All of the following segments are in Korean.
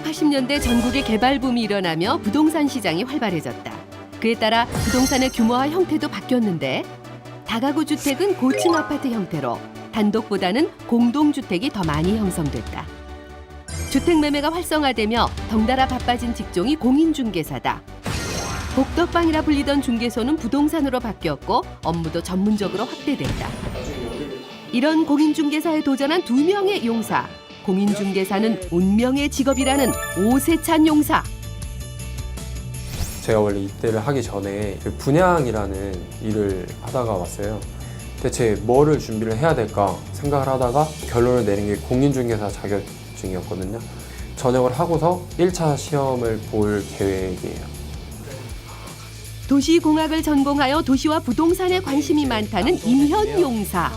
1980년대 전국에 개발 붐이 일어나며 부동산 시장이 활발해졌다. 그에 따라 부동산의 규모와 형태도 바뀌었는데 다가구 주택은 고층 아파트 형태로 단독보다는 공동주택이 더 많이 형성됐다. 주택 매매가 활성화되며 덩달아 바빠진 직종이 공인중개사다. 복덕방이라 불리던 중개소는 부동산으로 바뀌었고 업무도 전문적으로 확대됐다. 이런 공인중개사에 도전한 두 명의 용사. 공인중개사는 운명의 직업이라는 오세찬 용사. 제가 원래 입대를 하기 전에 그 분양이라는 일을 하다가 왔어요. 대체 뭐를 준비를 해야 될까 생각을 하다가 결론을 내린 게 공인중개사 자격증이었거든요. 전역을 하고서 1차 시험을 볼 계획이에요. 도시공학을 전공하여 도시와 부동산에 관심이 많다는 임현 용사.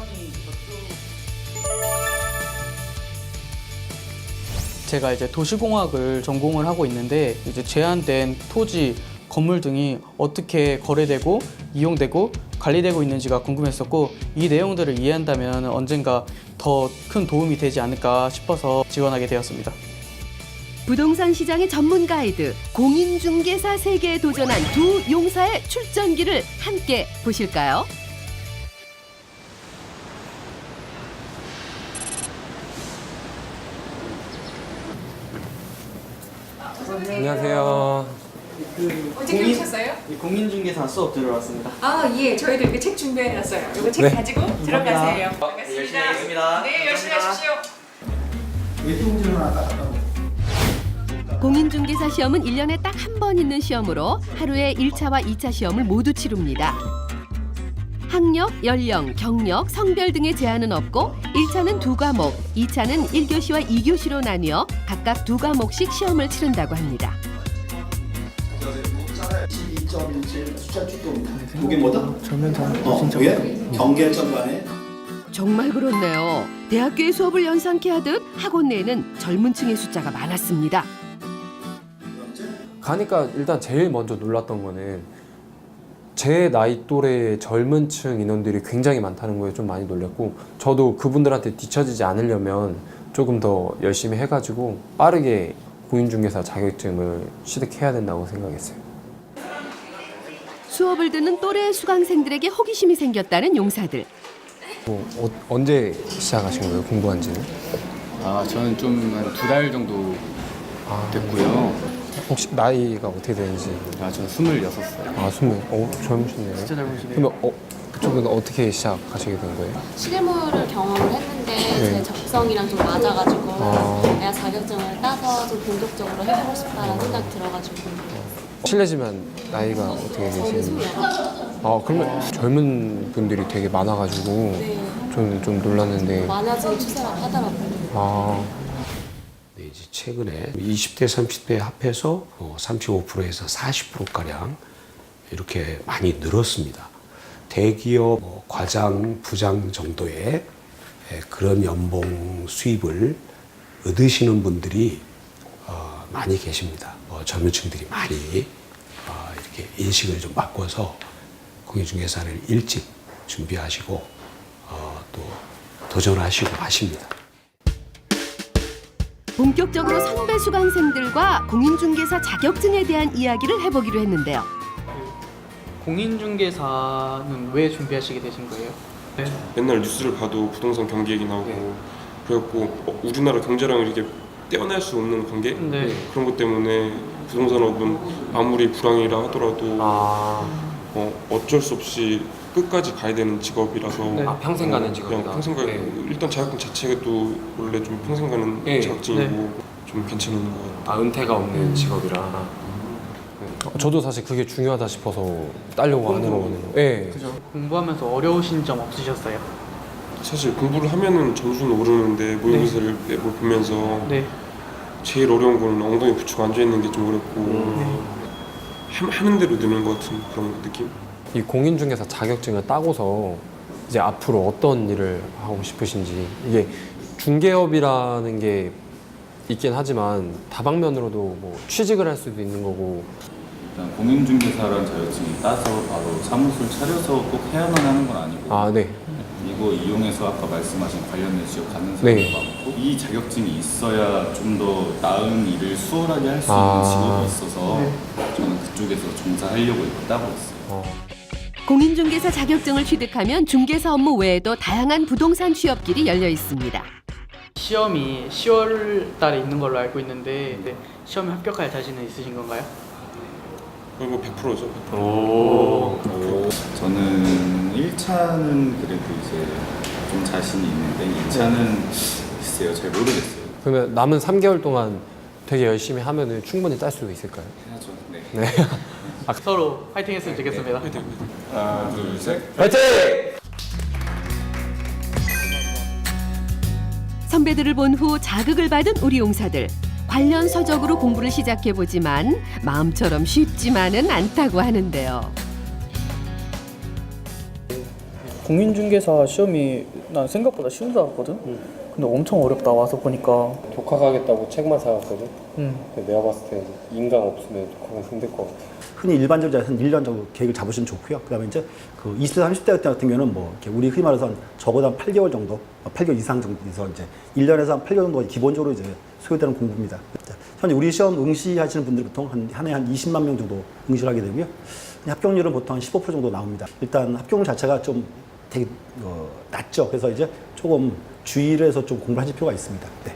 제가 이제 도시공학을 전공을 하고 있는데 이제 제한된 토지, 건물 등이 어떻게 거래되고 이용되고 관리되고 있는지가 궁금했었고 이 내용들을 이해한다면 언젠가 더 큰 도움이 되지 않을까 싶어서 지원하게 되었습니다. 부동산 시장의 전문 가이드, 공인중개사 세계에 도전한 두 용사의 출전기를 함께 보실까요? 안녕하세요. 어떻게 오셨어요? 공인중개사 수업 들어왔습니다. 아, 예. 저희도 이렇게 책 준비해놨어요. 이거 책 네. 가지고 들어가세요. 네, 열심히 하겠습니다. 네, 열심히 하십시오. 공인중개사 시험은 1년에 딱 한 번 있는 시험으로 하루에 1차와 2차 시험을 모두 치릅니다. 학력, 연령, 경력, 성별 등의 제한은 없고 1차는 2과목, 2차는 1교시와 2교시로 나뉘어 각각 2과목씩 시험을 치른다고 합니다. 12.17 숫자 축구입니다. 그게 뭐다? 그게 경계점 간에 정말 그렇네요. 대학교의 수업을 연상케 하듯 학원 내에는 젊은 층의 숫자가 많았습니다. 가니까 일단 제일 먼저 놀랐던 거는 제 나이 또래의 젊은 층 인원들이 굉장히 많다는 거에 좀 많이 놀랐고 저도 그분들한테 뒤처지지 않으려면 조금 더 열심히 해가지고 빠르게 공인중개사 자격증을 취득해야 된다고 생각했어요. 수업을 듣는 또래 수강생들에게 호기심이 생겼다는 용사들. 언제 시작하신 거예요? 공부한 지는? 저는 좀 한 2달 정도 됐고요. 혹시 나이가 어떻게 되는지? 저는 26살. 20. 젊으시네요. 진짜 젊으시네요. 그러면 그쪽은 어떻게 시작하시게 된 거예요? 실무를 경험을 했는데 제 적성이랑 좀 맞아가지고 내가 자격증을 따서 좀 본격적으로 해보고 싶다라는 생각이 들어가지고 실례지만 나이가 어떻게 저는 되시는지? 26. 그러면 젊은 분들이 되게 많아가지고 네, 저는 좀 놀랐는데 많아지는 추세라고 하더라고요. 네, 이제 최근에 20대, 30대 합해서 35%에서 40%가량 이렇게 많이 늘었습니다. 대기업 과장, 부장 정도의 그런 연봉 수입을 얻으시는 분들이 많이 계십니다. 젊은 층들이 많이 이렇게 인식을 좀 바꿔서 공인중개사를 일찍 준비하시고 또 도전하시고 하십니다. 본격적으로 선배 수강생들과 공인중개사 자격증에 대한 이야기를 해보기로 했는데요. 공인중개사는 왜 준비하시게 되신 거예요? 맨날 뉴스를 봐도 부동산 경기 얘기 나오고 그래갖고 우리나라 경제랑 이렇게 떼어낼 수 없는 관계? 네. 그런 것 때문에 부동산업은 아무리 불황이라 하더라도 어쩔 수 없이 끝까지 가야 되는 직업이라서 네. 평생 가는 직업이다. 그냥 평생 가는 일단 자격증 자체도 원래 좀 평생 가는 자격증이고 좀 괜찮은 것 같아요. 은퇴가 없는 직업이라. 저도 사실 그게 중요하다 싶어서 따려고 하는 거거든요. 네. 그죠. 공부하면서 어려우신 점 없으셨어요? 사실 공부를 하면은 점수는 오르는데 모의고사를 매번 보면서 네. 제일 어려운 거는 엉덩이 붙이고 앉아있는 게 좀 어렵고 하는 대로 느는 것 같은 그런 느낌? 이 공인중개사 자격증을 따고서 이제 앞으로 어떤 일을 하고 싶으신지 이게 중개업이라는 게 있긴 하지만 다방면으로도 뭐 취직을 할 수도 있는 거고 일단 공인중개사라는 자격증이 따서 바로 사무소를 차려서 꼭 해야만 하는 건 아니고 네. 이거 이용해서 아까 말씀하신 관련된 직업 갖는 네. 사람도 많고 이 자격증이 있어야 좀 더 나은 일을 수월하게 할 수 있는 직업이 있어서 저는 그쪽에서 종사하려고 이거 따고 있어요. 공인중개사 자격증을 취득하면 중개사 업무 외에도 다양한 부동산 취업길이 열려 있습니다. 시험이 10월 달에 있는 걸로 알고 있는데 시험에 합격할 자신은 있으신 건가요? 거의 뭐 100%죠. 100%. 저는 1차는 그래도 이제 좀 자신이 있는데 2차는 글쎄요, 잘 모르겠어요. 그러면 남은 3개월 동안 되게 열심히 하면은 충분히 딸 수 있을까요? 해야죠. 네. 네. 서로 파이팅 했으면 좋겠습니다. 하나, 둘, 셋. 화이팅! 선배들을 본 후 자극을 받은 우리 용사들. 관련 서적으로 공부를 시작해보지만 마음처럼 쉽지만은 않다고 하는데요. 공인중개사 시험이 난 생각보다 쉬운 줄 알았거든? 근데 엄청 어렵다 와서 보니까. 독학하겠다고 책만 사왔거든. 내가 봤을 때 인강 없으면 독학은 힘들 것 같아. 흔히 일반적으로 한 1년 정도 계획을 잡으시면 좋고요. 그다음에 이제 그 20대, 30대 같은 경우는 뭐 이렇게 우리 흔히 말해서 적어도 한 8개월 정도, 8개월 이상 정도에서 이제 1년에서 한 8개월 정도 기본적으로 이제 소요되는 공부입니다. 현재 우리 시험 응시하시는 분들 보통 한 해에 한 20만 명 정도 응시를 하게 되고요. 합격률은 보통 한 15% 정도 나옵니다. 일단 합격률 자체가 좀 되게 낮죠. 그래서 이제 조금 주의를 해서 좀 공부를 하실 필요가 있습니다. 네.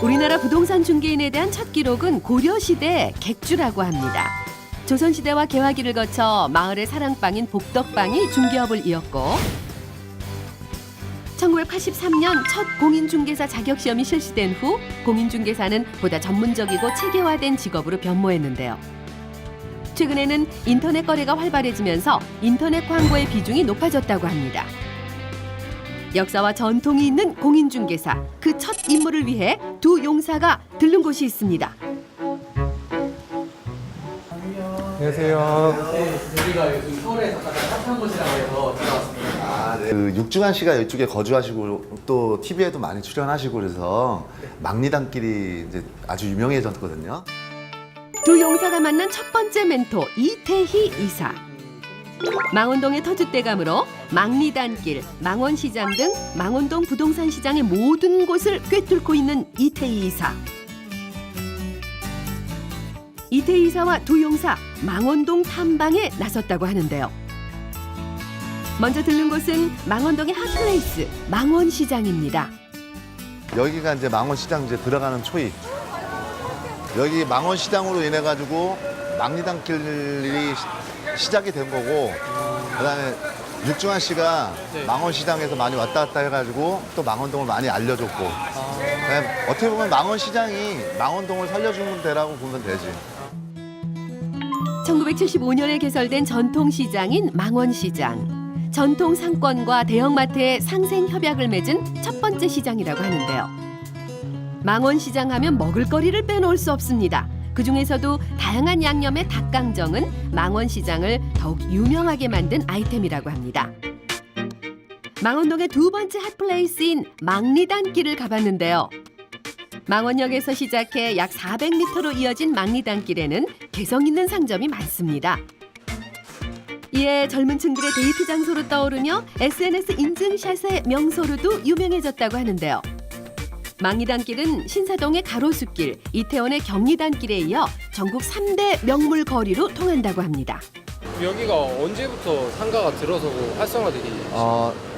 우리나라 부동산 중개인에 대한 첫 기록은 고려시대 객주라고 합니다. 조선시대와 개화기를 거쳐 마을의 사랑방인 복덕방이 중개업을 이었고 1983년 첫 공인중개사 자격시험이 실시된 후 공인중개사는 보다 전문적이고 체계화된 직업으로 변모했는데요. 최근에는 인터넷 거래가 활발해지면서 인터넷 광고의 비중이 높아졌다고 합니다. 역사와 전통이 있는 공인중개사, 그 첫 임무를 위해 두 용사가 들른 곳이 있습니다. 안녕하세요. 여기가 요즘 서울에서 가장 핫한 곳이라고 해서 찾아왔습니다. 그 육중한 씨가 이쪽에 거주하시고 또 TV에도 많이 출연하시고 그래서 막리단길이 이제 아주 유명해졌거든요. 두 용사가 만난 첫 번째 멘토 이태희 이사. 망원동의 터줏대감으로 망리단길, 망원시장 등 망원동 부동산 시장의 모든 곳을 꿰뚫고 있는 이태희 이사. 이태희 이사와 두 용사 망원동 탐방에 나섰다고 하는데요. 먼저 들른 곳은 망원동의 핫플레이스 망원시장입니다. 여기가 이제 망원시장 이제 들어가는 초입. 여기 망원시장으로 인해 가지고 막리단길이 시작이 된 거고, 그다음에 육중한 씨가 망원시장에서 많이 왔다 갔다 해가지고 또 망원동을 많이 알려줬고, 어떻게 보면 망원시장이 망원동을 살려주는 데라고 보면 되지. 1975년에 개설된 전통시장인 망원시장. 전통 상권과 대형마트의 상생 협약을 맺은 첫 번째 시장이라고 하는데요. 망원시장 하면 먹을거리를 빼놓을 수 없습니다. 그중에서도 다양한 양념의 닭강정은 망원시장을 더욱 유명하게 만든 아이템이라고 합니다. 망원동의 두 번째 핫플레이스인 망리단길을 가봤는데요. 망원역에서 시작해 약 400m로 이어진 망리단길에는 개성 있는 상점이 많습니다. 이에 젊은 층들의 데이트 장소로 떠오르며 SNS 인증샷의 명소로도 유명해졌다고 하는데요. 망리단길은 신사동의 가로수길, 이태원의 경리단길에 이어 전국 3대 명물 거리로 통한다고 합니다. 여기가 언제부터 상가가 들어서고 활성화되기?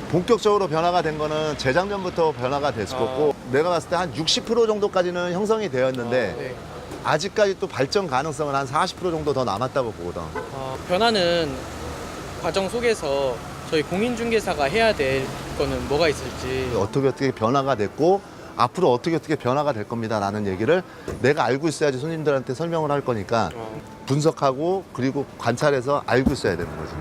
본격적으로 변화가 된 거는 재작년부터 변화가 됐었고, 내가 봤을 때 한 60% 정도까지는 형성이 되었는데 아직까지 또 발전 가능성은 한 40% 정도 더 남았다고 보거든. 변화는 과정 속에서 저희 공인중개사가 해야 될 거는 뭐가 있을지. 어떻게 변화가 됐고 앞으로 어떻게 변화가 될 겁니다라는 얘기를 내가 알고 있어야지 손님들한테 설명을 할 거니까 분석하고 그리고 관찰해서 알고 있어야 되는 거지.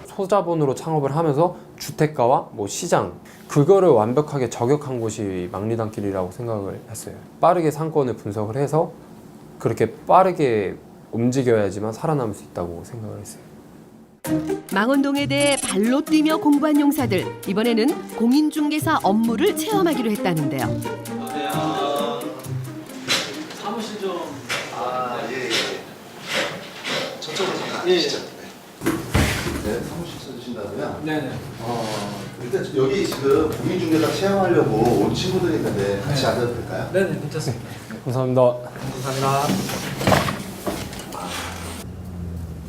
소자본으로 창업을 하면서 주택가와 뭐 시장 그거를 완벽하게 저격한 곳이 망리단길이라고 생각을 했어요. 빠르게 상권을 분석을 해서 그렇게 빠르게 움직여야지만 살아남을 수 있다고 생각을 했어요. 망원동에 대해 발로 뛰며 공부한 용사들, 이번에는 공인중개사 업무를 체험하기로 했다는데요. 사무실 좀. 예. 앉으시죠. 네, 사무실 찾으신다고요? 네네. 일단 여기 지금 공인중개사 체험하려고 온 친구들이 있는데 같이 앉아도 될까요? 네네, 괜찮습니다. 감사합니다. 감사합니다.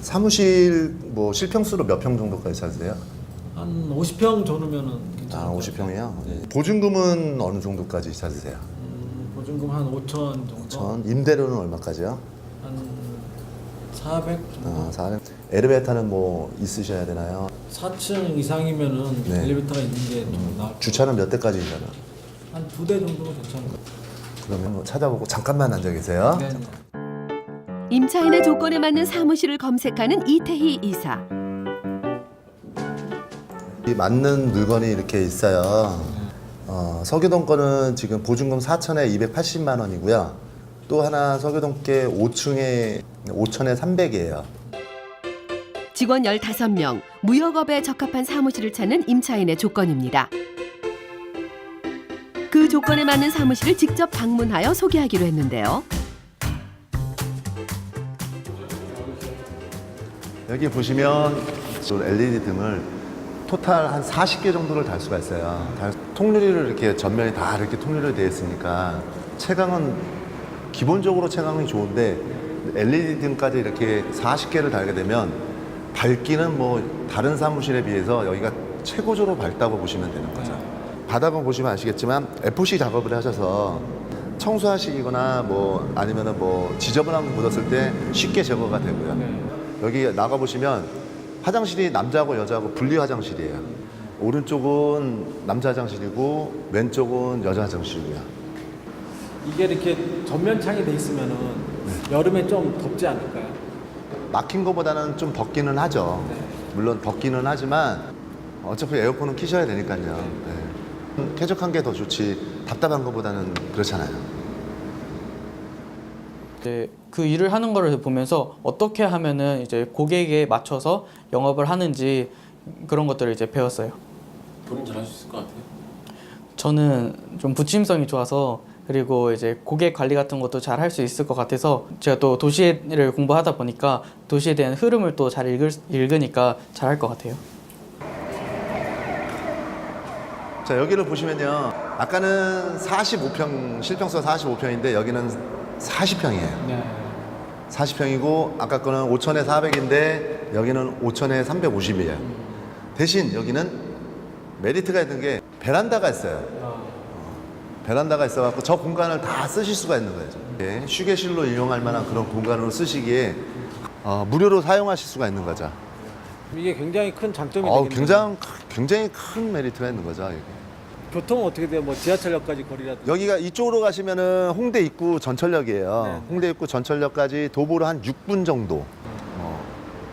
사무실 뭐 실평수로 몇 평 정도까지 찾으세요? 한 50평 정도면은 괜찮을 것 50평이요? 보증금은 어느 정도까지 찾으세요? 보증금 한 5천 정도. 전 임대료는 얼마까지요? 한 400 정도. 4년. 엘리베이터는 뭐 있으셔야 되나요? 4층 이상이면은 네. 엘리베이터가 있는 게 좀 나을 것 주차는 몇 대까지 있나요? 한 2대 정도면 괜찮을 것 같아요. 그러면 뭐 찾아보고 잠깐만 앉아 계세요. 네. 임차인의 조건에 맞는 사무실을 검색하는 이태희 이사. 이 맞는 물건이 이렇게 있어요. 서교동 거는 지금 보증금 4천에 280만 원이고요. 또 하나 서교동 게 5층에 5천에 300이에요. 직원 15명, 무역업에 적합한 사무실을 찾는 임차인의 조건입니다. 그 조건에 맞는 사무실을 직접 방문하여 소개하기로 했는데요. 여기 보시면 LED 등을 토탈 한 40개 정도를 달 수가 있어요. 통유리를 이렇게 전면이 다 이렇게 통유리로 되어 있으니까 채광은 기본적으로 채광이 좋은데 LED 등까지 이렇게 40개를 달게 되면 밝기는 뭐 다른 사무실에 비해서 여기가 최고조로 밝다고 보시면 되는 거죠. 바닥은 보시면 아시겠지만 FOC 작업을 하셔서 청소하시거나 뭐 아니면은 뭐 지저분한 거 묻었을 때 쉽게 제거가 되고요. 여기 나가 보시면 화장실이 남자하고 여자하고 분리 화장실이에요. 오른쪽은 남자 화장실이고 왼쪽은 여자 화장실이고요. 이게 이렇게 전면 창이 돼 있으면은 여름에 좀 덥지 않을까요? 막힌 거보다는 좀 덥기는 하죠. 물론 덥기는 하지만 어차피 에어컨은 키셔야 되니까요. 네. 쾌적한 게 더 좋지 답답한 거보다는 그렇잖아요. 이제 그 일을 하는 거를 보면서 어떻게 하면은 이제 고객에 맞춰서 영업을 하는지 그런 것들을 이제 배웠어요. 본인 잘할 수 있을 것 같아요. 저는 좀 부침성이 좋아서 그리고 이제 고객 관리 같은 것도 잘 할 수 있을 것 같아서 제가 또 도시를 공부하다 보니까 도시에 대한 흐름을 또 잘 읽으니까 잘 할 것 같아요. 자, 여기를 보시면요. 아까는 45평, 실평수가 45평인데 여기는 40평이에요. 40평이고 아까 거는 5천에 400인데 여기는 5천에 350이에요. 대신 여기는 메리트가 있는 게 베란다가 있어요. 베란다가 있어갖고 저 공간을 다 쓰실 수가 있는 거예요. 예, 휴게실로 이용할 만한 그런 공간으로 쓰시기에 무료로 사용하실 수가 있는 거죠. 이게 굉장히 큰 장점이 되겠네요. 굉장히 큰 메리트가 있는 거죠. 이게. 교통은 어떻게 돼요? 뭐 지하철역까지 거리라든지. 여기가 이쪽으로 가시면은 홍대 입구 전철역이에요. 네. 홍대 입구 전철역까지 도보로 한 6분 정도.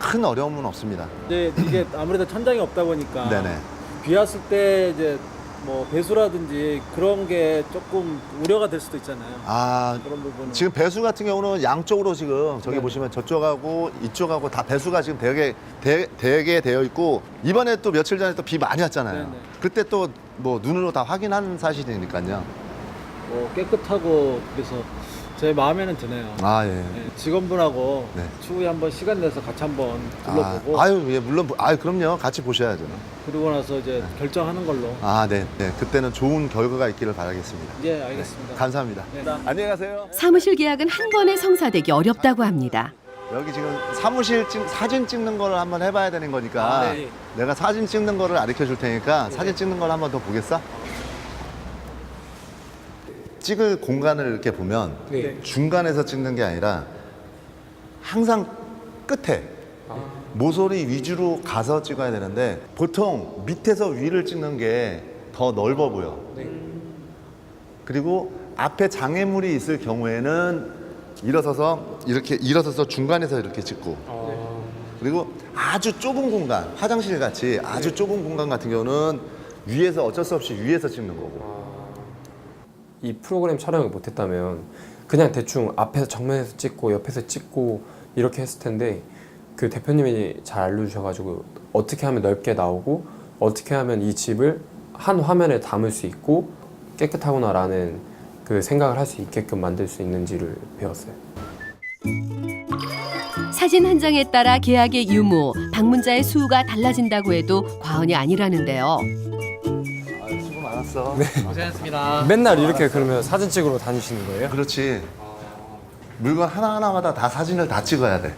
큰 어려움은 없습니다. 이제 이게 아무래도 천장이 없다 보니까 네네. 비 왔을 때 이제 뭐 배수라든지 그런 게 조금 우려가 될 수도 있잖아요. 그런 부분은. 지금 배수 같은 경우는 양쪽으로 지금 저기 네. 보시면 저쪽하고 이쪽하고 다 배수가 지금 되게 되어 있고 이번에 또 며칠 전에 또 비 많이 왔잖아요. 네네. 그때 또 뭐 눈으로 다 확인하는 사실이니까요. 뭐 깨끗하고 그래서 제 마음에는 드네요. 예. 네, 직원분하고 네. 추후에 한번 시간 내서 같이 한번 둘러보고 예, 물론 그럼요. 같이 보셔야죠. 그러고 나서 이제 결정하는 걸로. 네. 그때는 좋은 결과가 있기를 바라겠습니다. 예, 알겠습니다. 감사합니다. 네. 안녕히 가세요. 사무실 계약은 한 번에 성사되기 어렵다고 합니다. 여기 지금 사무실 사진 찍는 거를 한번 해봐야 되는 거니까 네. 내가 사진 찍는 거를 가르쳐 줄 테니까 사진 찍는 걸 한번 더 보겠어? 찍을 공간을 이렇게 보면 중간에서 찍는 게 아니라 항상 끝에 모서리 위주로 가서 찍어야 되는데 보통 밑에서 위를 찍는 게 더 넓어 보여. 그리고 앞에 장애물이 있을 경우에는 일어서서 중간에서 이렇게 찍고 그리고 아주 좁은 공간 화장실 같이 아주 좁은 공간 같은 경우는 위에서 어쩔 수 없이 위에서 찍는 거고 이 프로그램 촬영을 못했다면 그냥 대충 앞에서 정면에서 찍고 옆에서 찍고 이렇게 했을 텐데 그 대표님이 잘 알려주셔가지고 어떻게 하면 넓게 나오고 어떻게 하면 이 집을 한 화면에 담을 수 있고 깨끗하구나라는 그 생각을 할 수 있게끔 만들 수 있는지를 배웠어요. 사진 한 장에 따라 계약의 유무, 방문자의 수가 달라진다고 해도 과언이 아니라는데요. 수고 많았어. 고생하셨습니다. 맨날 이렇게 그러면 사진 찍으러 다니시는 거예요? 그렇지. 물건 하나하나마다 다 사진을 다 찍어야 돼.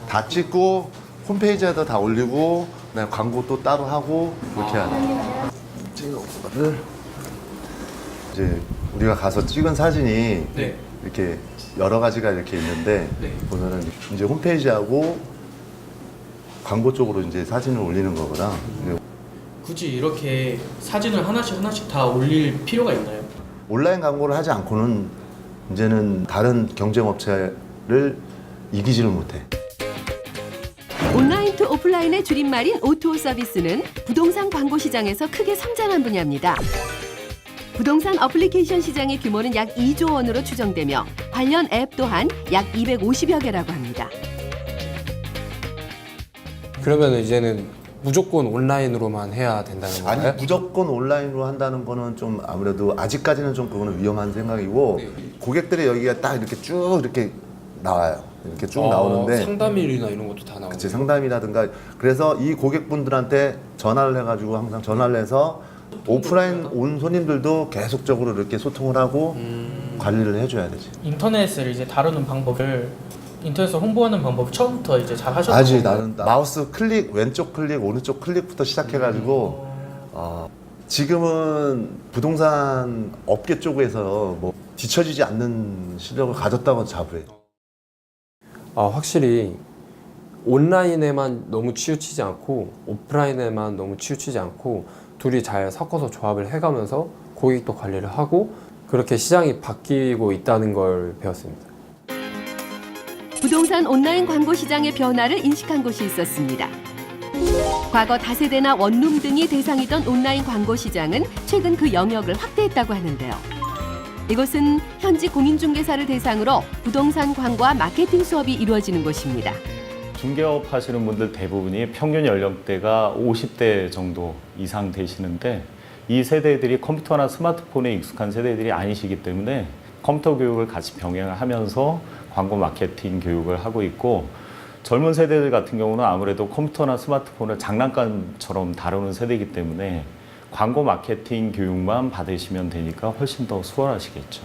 다 찍고 홈페이지에다 다 올리고 그다음에 광고 또 따로 하고 그렇게 해야 돼. 찍은 거를 이제 우리가 가서 찍은 사진이 네. 이렇게 여러 가지가 이렇게 있는데 네. 보면은 이제 홈페이지하고 광고 쪽으로 이제 사진을 올리는 거구나. 굳이 이렇게 사진을 하나씩 다 올릴 필요가 있나요? 온라인 광고를 하지 않고는 이제는 다른 경쟁업체를 이기지를 못해. 온라인 투 오프라인의 줄임말인 O2O 서비스는 부동산 광고 시장에서 크게 성장한 분야입니다. 부동산 어플리케이션 시장의 규모는 약 2조 원으로 추정되며 관련 앱 또한 약 250여 개라고 합니다. 그러면 이제는 무조건 온라인으로만 해야 된다는 건가요? 아니 무조건 온라인으로 한다는 거는 좀 아무래도 아직까지는 좀 그거는 위험한 생각이고 고객들의 여기가 딱 이렇게 쭉 이렇게 나와요. 이렇게 쭉 나오는데 상담일이나 이런 것도 다 나오고. 그치, 상담이라든가 그래서 이 고객분들한테 전화를 해가지고 항상 전화를 해서 오프라인 온 손님들도 계속적으로 이렇게 소통을 하고 관리를 해줘야 되지. 인터넷을 이제 다루는 방법을 인터넷에서 홍보하는 방법을 처음부터 이제 잘 하셨던 아직 건가요? 나는 마우스 클릭 왼쪽 클릭 오른쪽 클릭부터 시작해가지고 지금은 부동산 업계 쪽에서 뭐 뒤처지지 않는 실력을 가졌다고 자부해. 확실히 온라인에만 너무 치우치지 않고 오프라인에만 너무 치우치지 않고 둘이 잘 섞어서 조합을 해가면서 고객도 관리를 하고 그렇게 시장이 바뀌고 있다는 걸 배웠습니다. 부동산 온라인 광고 시장의 변화를 인식한 곳이 있었습니다. 과거 다세대나 원룸 등이 대상이던 온라인 광고 시장은 최근 그 영역을 확대했다고 하는데요. 이곳은 현지 공인중개사를 대상으로 부동산 광고와 마케팅 수업이 이루어지는 곳입니다. 중개업 하시는 분들 대부분이 평균 연령대가 50대 정도 이상 되시는데 이 세대들이 컴퓨터나 스마트폰에 익숙한 세대들이 아니시기 때문에 컴퓨터 교육을 같이 병행하면서 광고 마케팅 교육을 하고 있고 젊은 세대들 같은 경우는 아무래도 컴퓨터나 스마트폰을 장난감처럼 다루는 세대이기 때문에 광고 마케팅 교육만 받으시면 되니까 훨씬 더 수월하시겠죠.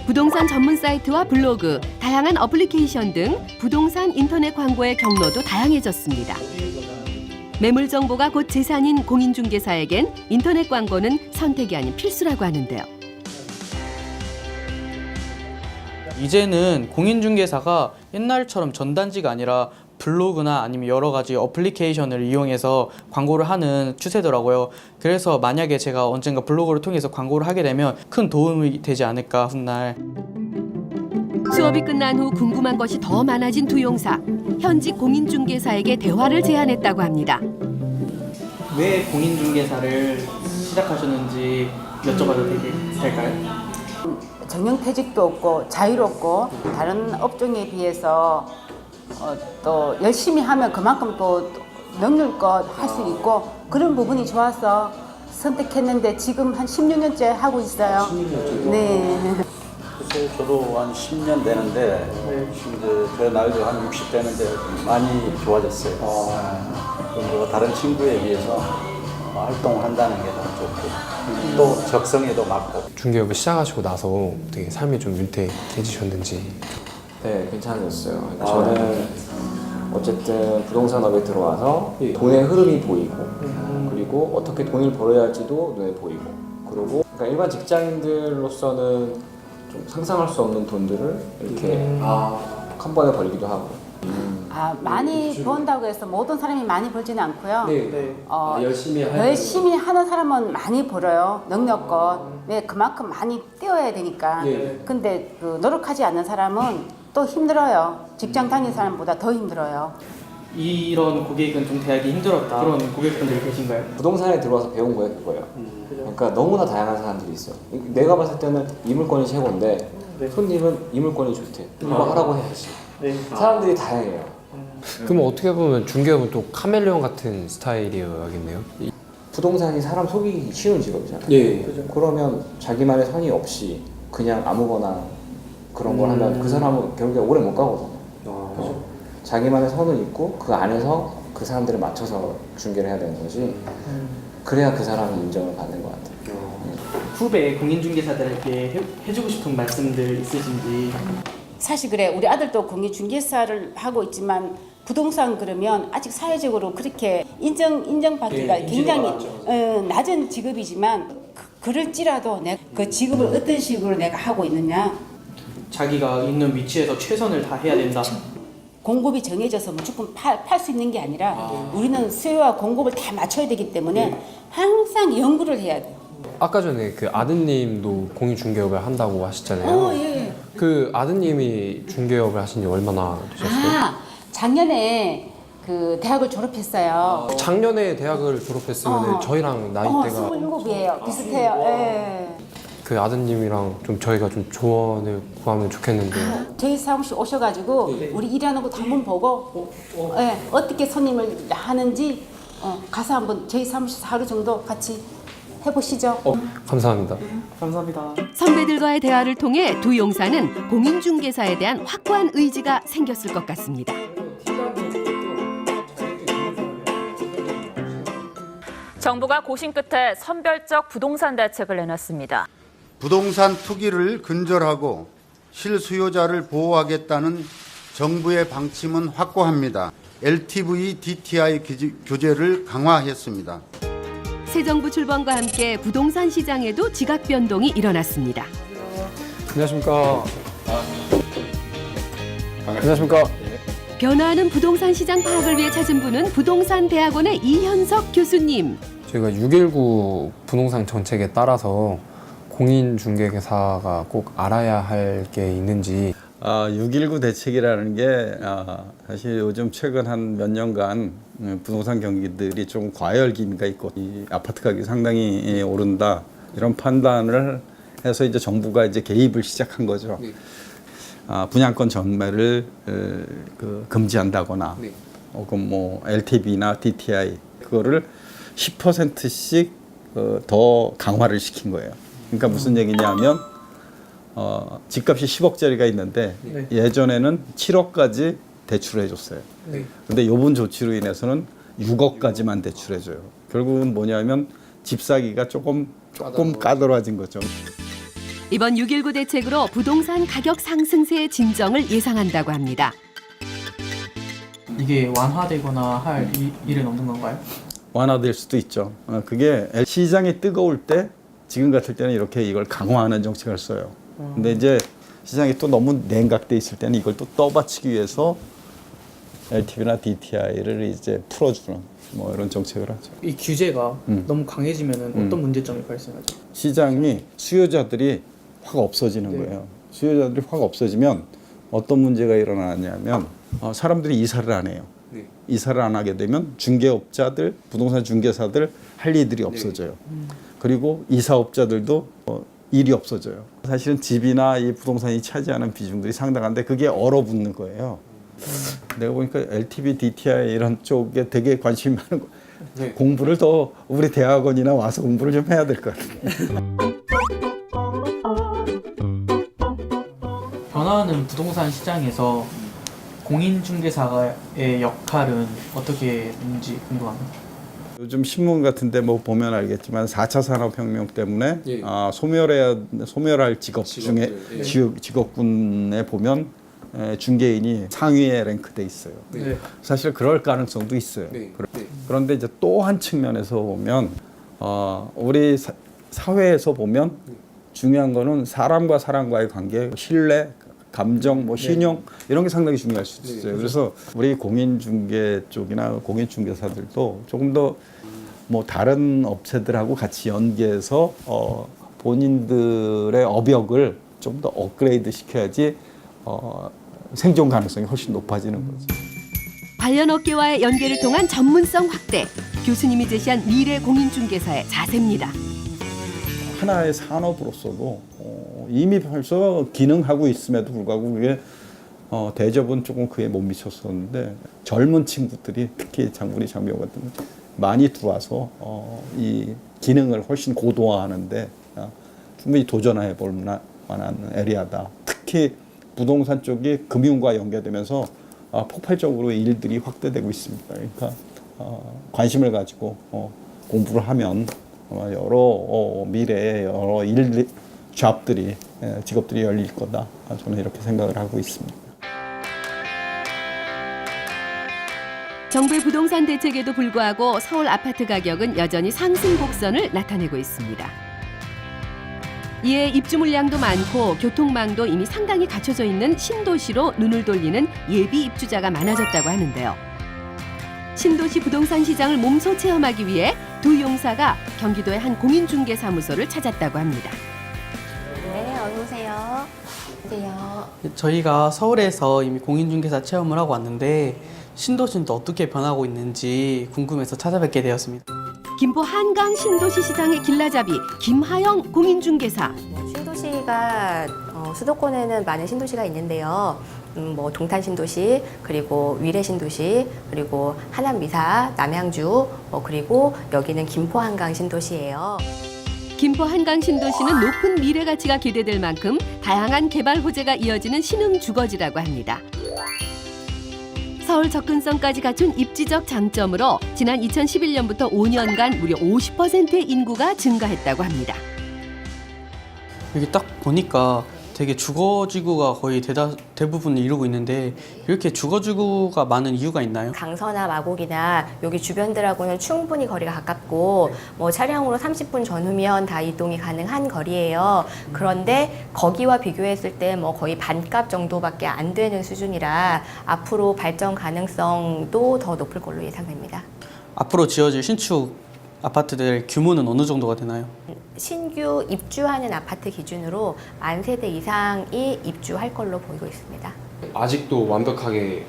부동산 전문 사이트와 블로그, 다양한 어플리케이션 등 부동산 인터넷 광고의 경로도 다양해졌습니다. 매물 정보가 곧 재산인 공인중개사에겐 인터넷 광고는 선택이 아닌 필수라고 하는데요. 이제는 공인중개사가 옛날처럼 전단지가 아니라 블로그나 아니면 여러 가지 어플리케이션을 이용해서 광고를 하는 추세더라고요. 그래서 만약에 제가 언젠가 블로그를 통해서 광고를 하게 되면 큰 도움이 되지 않을까 훗날. 수업이 끝난 후 궁금한 것이 더 많아진 두 용사. 현직 공인중개사에게 대화를 제안했다고 합니다. 왜 공인중개사를 시작하셨는지 여쭤봐도 될까요? 정년퇴직도 없고 자유롭고 다른 업종에 비해서 또 열심히 하면 그만큼 또 능률껏 할 수 있고 그런 부분이 좋아서 선택했는데 지금 한 16년째 하고 있어요. 16년째? 네. 글쎄 저도 한 10년 되는데 이제 저 나이도 한 60 되는데 많이 좋아졌어요. 그리고 다른 친구에 비해서 활동을 한다는 게 더 좋고 또 적성에도 맞고. 중개업을 시작하시고 나서 되게 삶이 좀 윤택해지셨는지. 네, 괜찮았어요. 저는 어쨌든 부동산업에 들어와서 돈의 흐름이 보이고 그리고 어떻게 돈을 벌어야 할지도 눈에 보이고 그리고 그러니까 일반 직장인들로서는 좀 상상할 수 없는 돈들을 이렇게 한 번에 벌기도 하고 많이 번다고 해서 모든 사람이 많이 벌지는 않고요. 열심히 열심히 하는 사람은 많이 벌어요. 능력껏. 네, 그만큼 많이 뛰어야 되니까. 근데 그 노력하지 않는 사람은 또 힘들어요. 직장 다니는 사람보다 더 힘들어요. 이런 고객은 좀 대하기 힘들었다. 그런 고객분들이 계신가요? 부동산에 들어와서 배운 거예요, 그거예요. 그러니까 너무나 다양한 사람들이 있어. 내가 봤을 때는 이 물건이 최고인데 손님은 이 물건이 좋대. 이거 하라고 해야지. 사람들이 다양해요. 그럼 어떻게 보면 중개업은 또 카멜레온 같은 스타일이어야겠네요. 부동산이 사람 속이기 쉬운 직업이잖아요. 그러면 자기만의 선이 없이 그냥 아무거나 그런 걸 하면 그 사람은 결국에 오래 못 가거든요. 자기만의 선을 있고 그 안에서 그 사람들을 맞춰서 중개를 해야 되는 거지. 그래야 그 사람이 인정을 받는 것 같아요. 후배 공인중개사들에게 해주고 싶은 말씀들 있으신지. 사실 그래 우리 아들도 공인중개사를 하고 있지만 부동산 그러면 아직 사회적으로 그렇게 인정받기가 굉장히 낮은 직업이지만 그럴지라도 내가 그 직업을 어떤 식으로 내가 하고 있느냐. 자기가 있는 위치에서 최선을 다해야 된다. 공급이 정해져서 무조건 팔 수 있는 게 아니라 우리는 수요와 공급을 다 맞춰야 되기 때문에 항상 연구를 해야 돼. 아까 전에 그 아드님도 공인중개업을 한다고 하셨잖아요. 예. 그 아드님이 중개업을 하신 지 얼마나 되셨어요? 작년에 그 대학을 졸업했어요. 작년에 대학을 졸업했으면 저희랑 나이대가 27이에요. 비슷해요. 예. 그 아드님이랑 좀 저희가 좀 조언을 구하면 좋겠는데. 저희 사무실 오셔가지고 우리 일하는 것도 한번 보고 어떻게 손님을 하는지 가서 한번 저희 사무실 하루 정도 같이 해보시죠. 감사합니다. 감사합니다. 선배들과의 대화를 통해 두 용사는 공인중개사에 대한 확고한 의지가 생겼을 것 같습니다. 정부가 고심 끝에 선별적 부동산 대책을 내놨습니다. 부동산 투기를 근절하고 실수요자를 보호하겠다는 정부의 방침은 확고합니다. LTV, DTI 규제를 강화했습니다. 새 정부 출범과 함께 부동산 시장에도 지각 변동이 일어났습니다. 안녕하십니까. 안녕하십니까. 변화하는 부동산 시장 파악을 위해 찾은 분은 부동산 대학원의 이현석 교수님. 저희가 6.19 부동산 정책에 따라서 공인중개사가 꼭 알아야 할 게 있는지. 6.19 대책이라는 게 사실 요즘 최근 한 몇 년간 부동산 경기들이 좀 과열 기미가 있고 이 아파트 가격이 상당히 오른다 이런 판단을 해서 이제 정부가 이제 개입을 시작한 거죠. 네. 분양권 전매를 금지한다거나 혹은 뭐 LTV나 DTI 그거를 10%씩 더 강화를 시킨 거예요. 그러니까 무슨 얘기냐면 집값이 10억짜리가 있는데 예전에는 7억까지 대출해 줬어요. 근데 요번 조치로 인해서는 6억까지만 대출해 줘요. 결국은 뭐냐면 집 사기가 조금 까다로워진 거죠. 이번 6.19 대책으로 부동산 가격 상승세의 진정을 예상한다고 합니다. 이게 완화되거나 할 일은 없는 건가요? 완화될 수도 있죠. 그게 시장이 뜨거울 때 지금 같을 때는 이렇게 이걸 강화하는 정책을 써요. 근데 이제 시장이 또 너무 냉각돼 있을 때는 이걸 또 떠받치기 위해서 LTV나 DTI를 이제 풀어주는 뭐 이런 정책을 하죠. 이 규제가 너무 강해지면 어떤 문제점이 발생하죠? 시장이 수요자들이 확 없어지는 거예요. 수요자들이 확 없어지면 어떤 문제가 일어나냐면 사람들이 이사를 안 해요. 이사를 안 하게 되면 중개업자들, 부동산 중개사들 할 일들이 없어져요. 그리고 이사업자들도 일이 없어져요. 사실은 집이나 이 부동산이 차지하는 비중들이 상당한데 그게 얼어붙는 거예요. 내가 보니까 LTV, DTI 이런 쪽에 되게 관심이 많은 거. 공부를 더 우리 대학원이나 와서 공부를 좀 해야 될 것 같아요. 변화하는 부동산 시장에서 공인중개사의 역할은 어떻게 있는지 궁금합니다. 요즘 신문 같은데 뭐 보면 알겠지만 4차 산업혁명 때문에 소멸할 직업 중에 직업군에 보면 중개인이 상위에 랭크돼 있어요. 사실 그럴 가능성도 있어요. 그런데 이제 또 한 측면에서 보면 우리 사회에서 보면 중요한 거는 사람과 사람과의 관계, 신뢰, 감정, 뭐 신용 이런 게 상당히 중요할 수 있어요. 그래서 우리 공인중개 쪽이나 공인중개사들도 조금 더 뭐 다른 업체들하고 같이 연계해서 본인들의 업역을 좀 더 업그레이드 시켜야지 생존 가능성이 훨씬 높아지는 거죠. 관련 업계와의 연계를 통한 전문성 확대. 교수님이 제시한 미래 공인중개사의 자세입니다. 하나의 산업으로서도 이미 벌써 기능하고 있음에도 불구하고 그게 대접은 조금 그에 못 미쳤었는데 젊은 친구들이 특히 우리 장비호 같은 거 많이 들어와서 이 기능을 훨씬 고도화하는데 충분히 도전해 볼 만한 에리아다. 특히 부동산 쪽이 금융과 연계되면서 폭발적으로 일들이 확대되고 있습니다. 그러니까 관심을 가지고 공부를 하면 아마 여러 미래에 여러 잡들이 직업들이 열릴 거다. 저는 이렇게 생각을 하고 있습니다. 정부의 부동산 대책에도 불구하고 서울 아파트 가격은 여전히 상승 곡선을 나타내고 있습니다. 이에 입주 물량도 많고 교통망도 이미 상당히 갖춰져 있는 신도시로 눈을 돌리는 예비 입주자가 많아졌다고 하는데요. 신도시 부동산 시장을 몸소 체험하기 위해 두 용사가 경기도의 한 공인중개사무소를 찾았다고 합니다. 네, 어서 오세요. 안녕하세요. 저희가 서울에서 이미 공인중개사 체험을 하고 왔는데 신도시는 또 어떻게 변하고 있는지 궁금해서 찾아뵙게 되었습니다. 김포 한강 신도시 시장의 길라잡이 김하영 공인중개사. 신도시가 수도권에는 많은 신도시가 있는데요. 뭐 동탄 신도시, 그리고 위례 신도시, 그리고 하남 미사, 남양주, 그리고 여기는 김포 한강 신도시예요. 김포 한강 신도시는 높은 미래 가치가 기대될 만큼 다양한 개발 호재가 이어지는 신흥 주거지라고 합니다. 서울 접근성까지 갖춘 입지적 장점으로 지난 2011년부터 5년간 무려 50%의 인구가 증가했다고 합니다. 여기 딱 보니까 되게 주거지구가 거의 대부분을 이루고 있는데 이렇게 주거지구가 많은 이유가 있나요? 강서나 마곡이나 여기 주변들하고는 충분히 거리가 가깝고 뭐 차량으로 30분 전후면 다 이동이 가능한 거리예요. 그런데 거기와 비교했을 때 뭐 거의 반값 정도밖에 안 되는 수준이라 앞으로 발전 가능성도 더 높을 걸로 예상됩니다. 앞으로 지어질 신축 아파트들 규모는 어느 정도가 되나요? 신규 입주하는 아파트 기준으로 10,000세대 이상이 입주할 걸로 보이고 있습니다. 아직도 완벽하게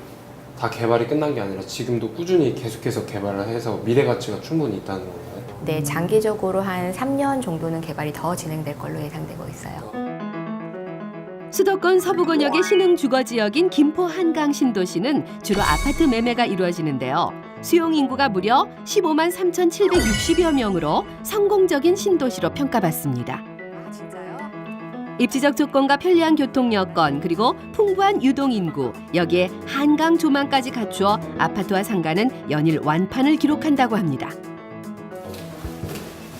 다 개발이 끝난 게 아니라 지금도 꾸준히 계속해서 개발을 해서 미래 가치가 충분히 있다는 건가요? 네, 장기적으로 한 3년 정도는 개발이 더 진행될 걸로 예상되고 있어요. 수도권 서부권역의 신흥 주거지역인 김포 한강 신도시는 주로 아파트 매매가 이루어지는데요. 수용 인구가 무려 15만 3,760여 명으로 성공적인 신도시로 평가받습니다. 입지적 조건과 편리한 교통 여건, 그리고 풍부한 유동 인구, 여기에 한강 조망까지 갖추어 아파트와 상가는 연일 완판을 기록한다고 합니다.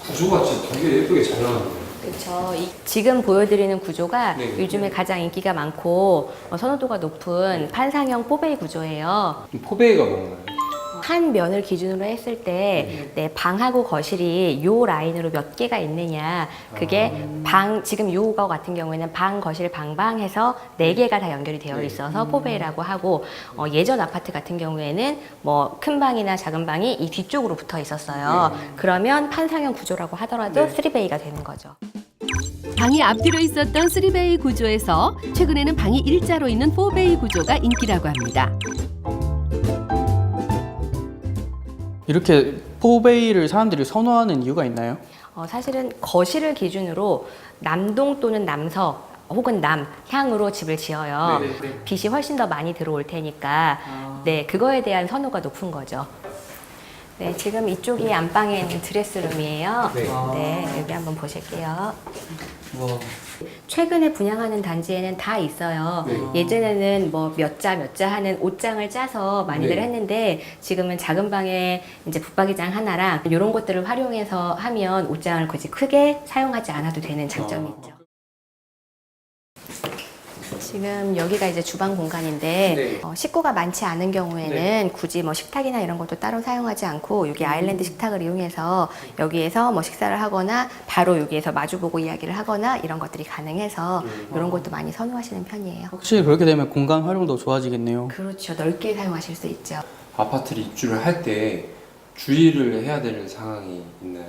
구조가 진짜 되게 예쁘게 잘 나왔네요. 그렇죠. 지금 보여드리는 구조가 요즘에 가장 인기가 많고 선호도가 높은 판상형 포베이 구조예요. 포베이가 뭔가요? 한 면을 기준으로 했을 때 네, 방하고 거실이 요 라인으로 몇 개가 있느냐, 그게 지금 요거 같은 경우에는 방, 거실, 방방해서 4개가 다 연결이 되어 있어서 포베이라고 하고, 예전 아파트 같은 경우에는 뭐 큰 방이나 작은 방이 이 뒤쪽으로 붙어 있었어요. 그러면 판상형 구조라고 하더라도 3베이가 되는 거죠. 방이 앞뒤로 있었던 3베이 구조에서 최근에는 방이 일자로 있는 4베이 구조가 인기라고 합니다. 이렇게 포베이를 사람들이 선호하는 이유가 있나요? 사실은 거실을 기준으로 남동 또는 남서 혹은 남향으로 집을 지어요. 빛이 훨씬 더 많이 들어올 테니까 네, 그거에 대한 선호가 높은 거죠. 네, 지금 이쪽이 안방에 있는 드레스룸이에요. 네, 여기 한번 보실게요. 최근에 분양하는 단지에는 다 있어요. 예전에는 뭐 몇 자 하는 옷장을 짜서 많이들 했는데 지금은 작은 방에 이제 붙박이장 하나랑 이런 것들을 활용해서 하면 옷장을 굳이 크게 사용하지 않아도 되는 장점이 있죠. 지금 여기가 이제 주방 공간인데 식구가 많지 않은 경우에는 굳이 뭐 식탁이나 이런 것도 따로 사용하지 않고 여기 아일랜드 식탁을 이용해서 여기에서 뭐 식사를 하거나 바로 여기에서 마주보고 이야기를 하거나 이런 것들이 가능해서 이런 것도 많이 선호하시는 편이에요. 확실히 그렇게 되면 공간 활용도 좋아지겠네요. 그렇죠. 넓게 사용하실 수 있죠. 아파트를 입주를 할 때 주의를 해야 되는 상황이 있나요?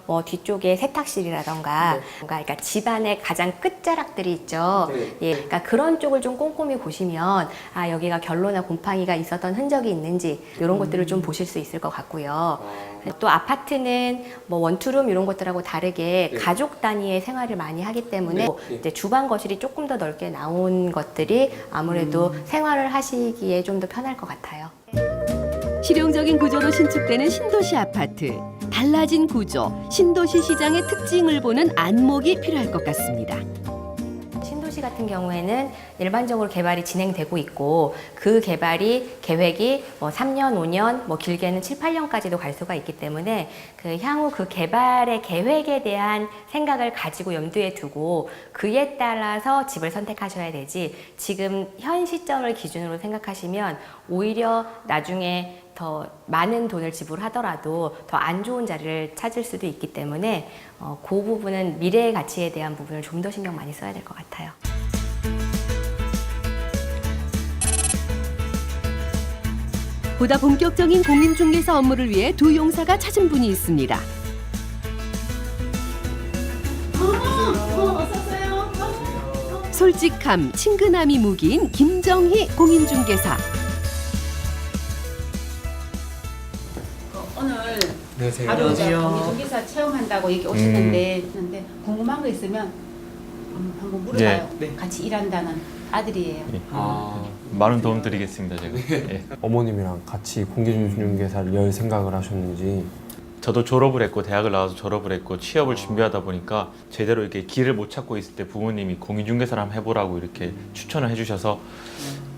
뭐 뒤쪽에 세탁실이라던가 그러니까 집안의 가장 끝자락들이 있죠. 예, 그러니까 그런 쪽을 좀 꼼꼼히 보시면 아 여기가 결로나 곰팡이가 있었던 흔적이 있는지 이런 것들을 좀 보실 수 있을 것 같고요. 또 아파트는 뭐 원투룸 이런 것들하고 다르게 가족 단위의 생활을 많이 하기 때문에 이제 주방 거실이 조금 더 넓게 나온 것들이 아무래도 생활을 하시기에 좀 더 편할 것 같아요. 실용적인 구조로 신축되는 신도시 아파트. 달라진 구조, 신도시 시장의 특징을 보는 안목이 필요할 것 같습니다. 신도시가 같은 경우에는 일반적으로 개발이 진행되고 있고 그 개발이 계획이 뭐 3년, 5년, 뭐 길게는 7, 8년까지도 갈 수가 있기 때문에 그 향후 그 개발의 계획에 대한 생각을 가지고 염두에 두고 그에 따라서 집을 선택하셔야 되지 지금 현 시점을 기준으로 생각하시면 오히려 나중에 더 많은 돈을 지불하더라도 더 안 좋은 자리를 찾을 수도 있기 때문에 그 부분은 미래의 가치에 대한 부분을 좀 더 신경 많이 써야 될 것 같아요. 보다 본격적인 공인중개사 업무를 위해 두 용사가 찾은 분이 있습니다. 솔직함, 친근함이 무기인 김정희 공인중개사. 오늘 안녕하세요. 바로 공인중개사 체험한다고 여기 오시는데 궁금한 거 있으면 한번 물어봐요. 같이 일한다는 아들이에요. 많은 도움 드리겠습니다, 제가. 예. 어머님이랑 같이 공인중개사를 열 생각을 하셨는지. 저도 졸업을 했고 대학을 나와서 졸업을 했고 취업을 준비하다 보니까 제대로 이렇게 길을 못 찾고 있을 때 부모님이 공인중개사를 한번 해보라고 이렇게 추천을 해주셔서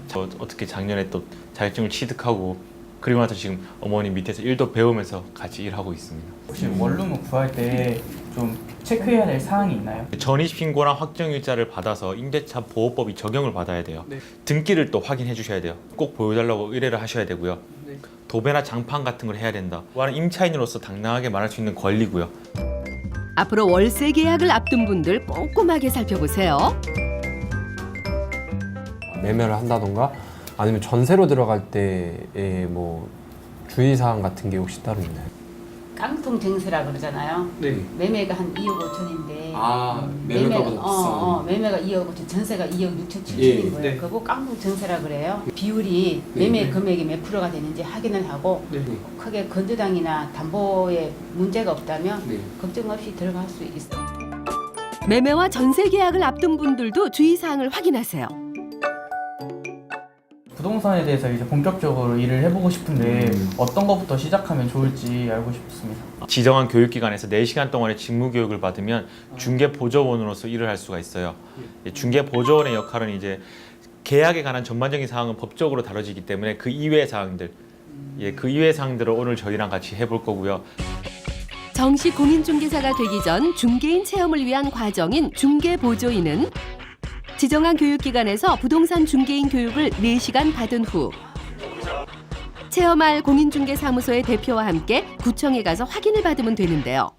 저 어떻게 작년에 또 자격증을 취득하고 그리고 나서 지금 어머님 밑에서 일도 배우면서 같이 일하고 있습니다. 혹시 원룸을 구할 때 좀 체크해야 될 사항이 있나요? 전입신고랑 확정일자를 받아서 임대차 보호법이 적용을 받아야 돼요. 등기를 또 확인해 주셔야 돼요. 꼭 보여달라고 의뢰를 하셔야 되고요. 도배나 장판 같은 걸 해야 된다. 임차인으로서 당당하게 말할 수 있는 권리고요. 앞으로 월세 계약을 앞둔 분들 꼼꼼하게 살펴보세요. 매매를 한다던가 아니면 전세로 들어갈 때의 뭐 주의사항 같은 게 혹시 따로 있나요? 깡통 증세라 그러잖아요. 네. 매매가 한 2억 5천인데 매매가 비싼. 매매가 2억 5천, 전세가 2억 6천 7천인 예, 거예요. 네. 그거 깡통 증세라 그래요. 비율이 매매 네. 금액이 몇 프로가 되는지 확인을 하고 네. 크게 건조당이나 담보에 문제가 없다면 네. 걱정 없이 들어갈 수 있어요. 매매와 전세 계약을 앞둔 분들도 주의사항을 확인하세요. 부동산에 대해서 이제 본격적으로 일을 해보고 싶은데 어떤 것부터 시작하면 좋을지 알고 싶습니다. 지정한 교육기관에서 4시간 동안의 직무교육을 받으면 중개보조원으로서 일을 할 수가 있어요. 중개보조원의 역할은 이제 계약에 관한 전반적인 사항은 법적으로 다뤄지기 때문에 그 이외의 사항들, 그 이외의 사항들을 오늘 저희랑 같이 해볼 거고요. 정식 공인중개사가 되기 전 중개인 체험을 위한 과정인 중개보조인은 지정한 교육기관에서 부동산 중개인 교육을 4시간 받은 후 체험할 공인중개사무소의 대표와 함께 구청에 가서 확인을 받으면 되는데요.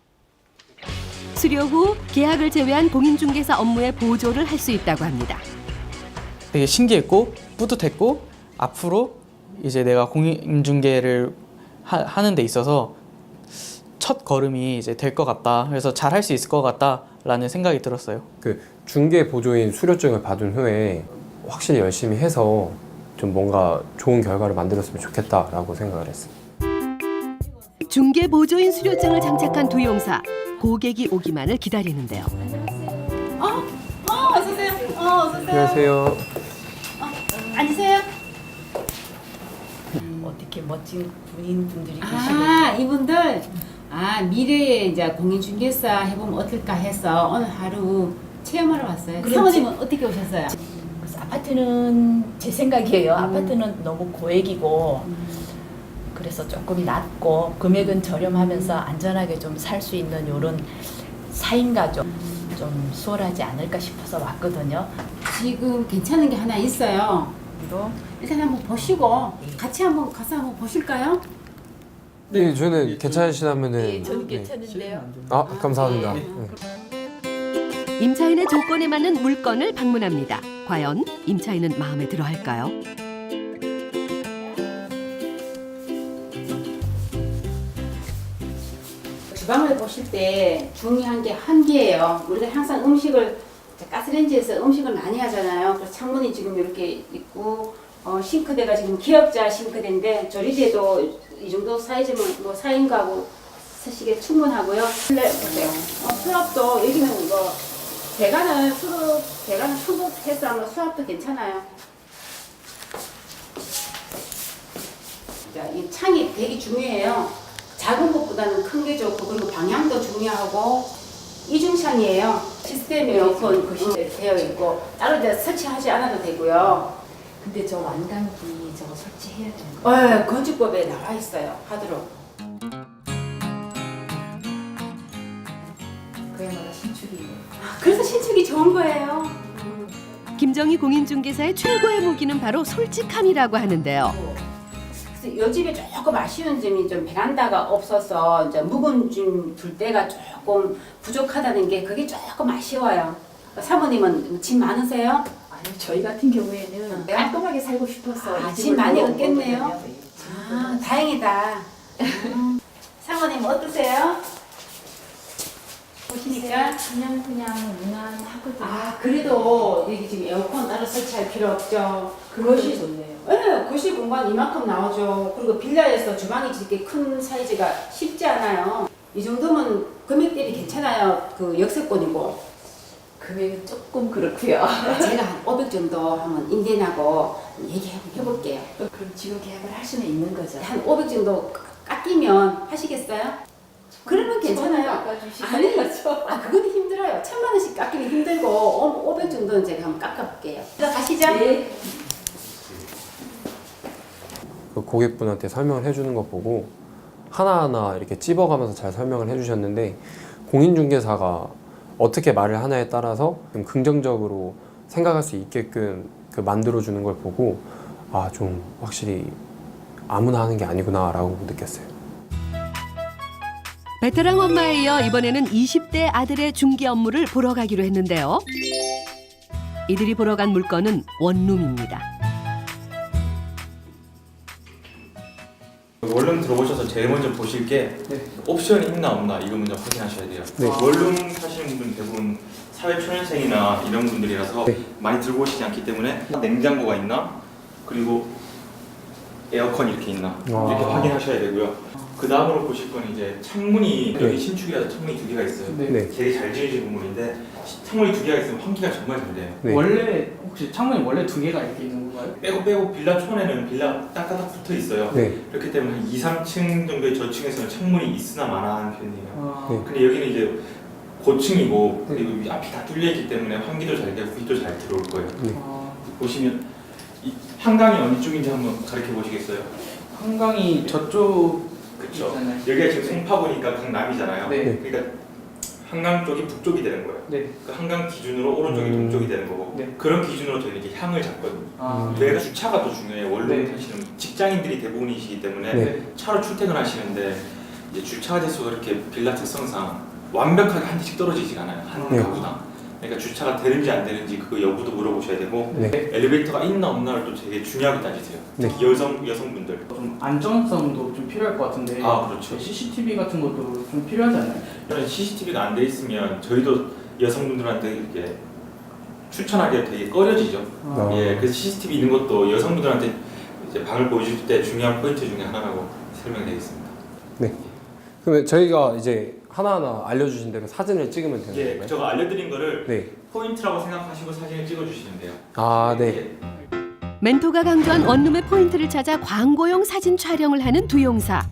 수료 후 계약을 제외한 공인중개사 업무에 보조를 할 수 있다고 합니다. 되게 신기했고 뿌듯했고 앞으로 이제 내가 공인중개를 하는 데 있어서 첫 걸음이 이제 될 것 같다. 그래서 잘 할 수 있을 것 같다라는 생각이 들었어요. 그 중개 보조인 수료증을 받은 후에 확실히 열심히 해서 좀 뭔가 좋은 결과를 만들었으면 좋겠다라고 생각을 했어요. 중개 보조인 수료증을 장착한 두 용사, 고객이 오기만을 기다리는데요. 어서 오세요. 어서 오세요. 안녕하세요. 앉으세요. 어떻게 멋진 군인분들이 이분들 미래에 이제 공인중개사 해보면 어떨까 해서 오늘 하루 체험하러 왔어요. 그렇지. 사모님은 어떻게 오셨어요? 그래서 아파트는 제 생각이에요. 아파트는 너무 고액이고 그래서 조금 낮고 금액은 저렴하면서 안전하게 좀 살 수 있는 이런 4인 가족 좀 수월하지 않을까 싶어서 왔거든요. 지금 괜찮은 게 하나 있어요. 일단 한번 보시고 같이 한번 가서 한번 보실까요? 네, 저는 괜찮으시다면은. 네, 저는 괜찮은데요. 감사합니다. 임차인의 조건에 맞는 물건을 방문합니다. 과연 임차인은 마음에 들어 할까요? 주방을 보실 때 중요한 게 환기예요. 우리가 항상 음식을 가스레인지에서 음식을 많이 하잖아요. 그래서 창문이 지금 이렇게 있고 싱크대가 지금 기역자 싱크대인데 조리대도 이 정도 사이즈면 뭐 4인 가구 쓰시기에 충분하고요. 보세요. 수압도 여기는 이거 배관을 수급해서 하면 수압도 괜찮아요. 자, 이 창이 되게 중요해요. 작은 것보다는 큰 게 좋고 그리고 방향도 중요하고 이중창이에요. 시스템 에어컨 거실에 되어 있고 따로 이제 설치하지 않아도 되고요. 근데 저 완강기 저거 설치해야 되는 거예요? 네, 건축법에 나와 있어요. 하도록. 그야말로 신축이에요. 그래서 신축이 좋은 거예요. 김정희 공인중개사의 최고의 무기는 바로 솔직함이라고 하는데요. 그래서 요 집에 조금 아쉬운 점이 좀 베란다가 없어서 이제 묵은 좀 둘 때가 조금 부족하다는 게 그게 조금 아쉬워요. 사모님은 집 많으세요? 아니 저희 같은 경우에는 깔끔하게 살고 싶어서 이 집 집을 많이 온 얻겠네요. 거거든요. 아, 다행이다. 사모님 어떠세요? 보시니까 그냥 무난하거든요. 아 그래도 여기 지금 에어컨 따로 설치할 필요 없죠. 그것이 좋네요. 네, 거실 공간 이만큼 나오죠. 그리고 빌라에서 주방이 이렇게 큰 사이즈가 쉽지 않아요. 이 정도면 금액 대비 괜찮아요. 그 역세권이고. 금액은 조금 그렇고요. 제가 한 500 정도 한번 임대인하고 얘기 한번 해볼게요. 그럼 지금 계약을 할 수는 있는 거죠? 한 500 정도 깎이면 하시겠어요? 그러면 괜찮아요. 아니, 그건 힘들어요. 1,000만 원씩 깎이면 힘들고 500 정도는 제가 한번 깎아볼게요. 들어가시죠. 네. 그 고객분한테 설명을 해주는 거 보고 하나하나 이렇게 찝어가면서 잘 설명을 해주셨는데 공인중개사가 어떻게 말을 하냐에 따라서 좀 긍정적으로 생각할 수 있게끔 그 만들어주는 걸 보고 아, 좀 확실히 아무나 하는 게 아니구나라고 느꼈어요. 베테랑 엄마에 이어 이번에는 20대 아들의 중개 업무를 보러 가기로 했는데요. 이들이 보러 간 물건은 원룸입니다. 원룸 들어오셔서 제일 먼저 보실 게 옵션이 있나 없나 이거 먼저 확인하셔야 돼요. 네. 원룸 사시는 분들은 대부분 사회초년생이나 이런 분들이라서 많이 들고 오시지 않기 때문에 냉장고가 있나 그리고 에어컨 이렇게 있나 이렇게 확인하셔야 되고요. 그 다음으로 보실 건 이제 창문이 여기 신축이라서 창문이 2개가 있어요. 네. 되게 잘 지으신 건물인데 창문이 2개가 있으면 환기가 정말 잘 돼요. 원래 혹시 창문이 원래 2개가 이렇게 있는 건가요? 빼고 빌라 촌에는 빌라 딱딱딱 붙어 있어요. 네. 그렇기 때문에 한 2, 3층 정도의 저층에서는 창문이 있으나 마나한 편이에요. 네. 근데 여기는 이제 고층이고 그리고 앞이 다 뚫려 있기 때문에 환기도 잘 되고 빛도 잘 들어올 거예요. 네. 보시면 이 한강이 어느 쪽인지 한번 가르쳐 보시겠어요? 한강이 저쪽 그렇죠. 여기가 지금 송파구니까 강남이잖아요. 네. 그러니까 한강 쪽이 북쪽이 되는 거예요. 네. 그 한강 기준으로 오른쪽이 동쪽이 되는 거고 네. 그런 기준으로 저희는 이제 향을 잡거든요. 아. 내가 주차가 더 중요해요. 원룸 네. 사시는 직장인들이 대부분이시기 때문에 네. 차로 출퇴근하시는데 이제 주차 대수가 이렇게 빌라 특성상 완벽하게 한 대씩 떨어지지가 않아요. 한 네. 가구당. 그러니까 주차가 되는지 안 되는지 그 여부도 물어보셔야 되고 네. 엘리베이터가 있나 없나를 또 되게 중요하게 따지세요. 네. 특히 여성분들. 좀 안정성도 좀 필요할 것 같은데 아, 그렇죠. CCTV 같은 것도 좀 필요하지 않나요? 이런 CCTV가 안 돼 있으면 저희도 여성분들한테 이렇게 추천하기가 되게 꺼려지죠. 아. 예, 그래서 CCTV 있는 것도 여성분들한테 이제 방을 보여줄 때 중요한 포인트 중에 하나라고 설명드리겠습니다. 네. 그러면 저희가 이제 하나하나 알려주신 대로 사진을 찍으면 되는 예, 건가요? 제가 알려드린 거를 네. 포인트라고 생각하시고 사진을 찍어주시면 돼요. 아, 네. 멘토가 강조한 원룸의 포인트를 찾아 광고용 사진 촬영을 하는 두 용사.